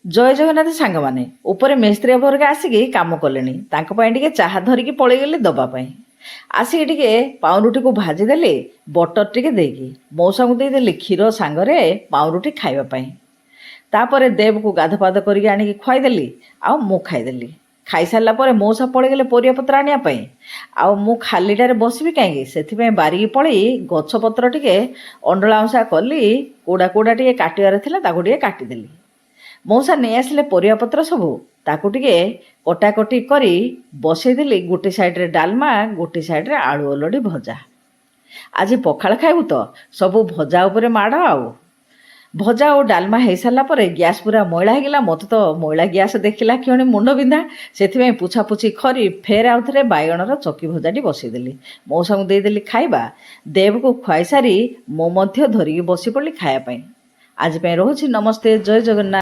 ଜୟ ଜଗନ୍ନାଥ ସାଙ୍ଗମାନେ ଉପରେ ମିସ୍ତ୍ରୀ ବର୍ଗ ଆସିକି କାମ କଲେଣି। ତାଙ୍କ ପାଇଁ ଟିକେ ଚାହା ଧରିକି ପଳେଇଗଲି ଦେବା ପାଇଁ। ଆସିକି ଟିକେ ପାଉଁରୁଟିକୁ ଭାଜିଦେଲି ବଟର ଟିକେ ଦେଇକି। ମଉସାଙ୍କୁ ଦେଇଦେଲି କ୍ଷୀର ସାଙ୍ଗରେ ପାଉଁରୁଟି ଖାଇବା ପାଇଁ। ତାପରେ ଦେବକୁ ଗାଧପାଧ କରିକି ଆଣିକି ଖୁଆଇଦେଲି। ଆଉ ମୁଁ ଖାଇଦେଲି। ଖାଇସାରିଲା ପରେ ମଉସା ପଳେଇଗଲେ ପରିବାପତ୍ର ଆଣିବା ପାଇଁ। ଆଉ ମୁଁ ଖାଲିଟାରେ ବସିବି କାହିଁକି, ସେଥିପାଇଁ ବାରିକି ପଳେଇ ଗଛପତ୍ର ଟିକେ ଅଣ୍ଡଳା ଅଂଶା କଲି। କୋଉଡ଼ା କୋଉଡ଼ା ଟିକେ କାଟିବାର ଥିଲା, ତାକୁ ଟିକେ କାଟିଦେଲି। ମଉସା ନେଇ ଆସିଲେ ପରିବାପତ୍ର ସବୁ, ତାକୁ ଟିକେ କଟାକଟି କରି ବସେଇଦେଲି। ଗୋଟେ ସାଇଡ଼୍ରେ ଡାଲମା, ଗୋଟେ ସାଇଡ଼୍ରେ ଆଳୁ ଅଲଡ଼ି ଭଜା। ଆଜି ପଖାଳ ଖାଇବୁ ତ, ସବୁ ଭଜା ଉପରେ ମାଡ଼। ଆଉ ଭଜା ଓ ଡାଲମା ହେଇସାରିଲା ପରେ ଗ୍ୟାସ୍ ପୁରା ମଇଳା ହେଇଗଲା। ମୋତେ ତ ମଇଳା ଗ୍ୟାସ୍ ଦେଖିଲା କ୍ଷଣି ମୁଣ୍ଡ ବିନ୍ଧା। ସେଥିପାଇଁ ପୁଛାପୁଛି କରି ଫେର ଆଉ ଥରେ ବାଇଗଣର ଚକି ଭଜାଟି ବସେଇଦେଲି। ମଉସାଙ୍କୁ ଦେଇଦେଲି ଖାଇବା। ଦେବକୁ ଖୁଆଇ ସାରି ମୁଁ ମଧ୍ୟ ଧରିକି ବସି ପଡ଼ିଲି ଖାଇବା ପାଇଁ। ଆଜି ପାଇଁ ରହୁଛି। ନମସ୍ତେ, ଜୟ ଜଗନ୍ନାଥ।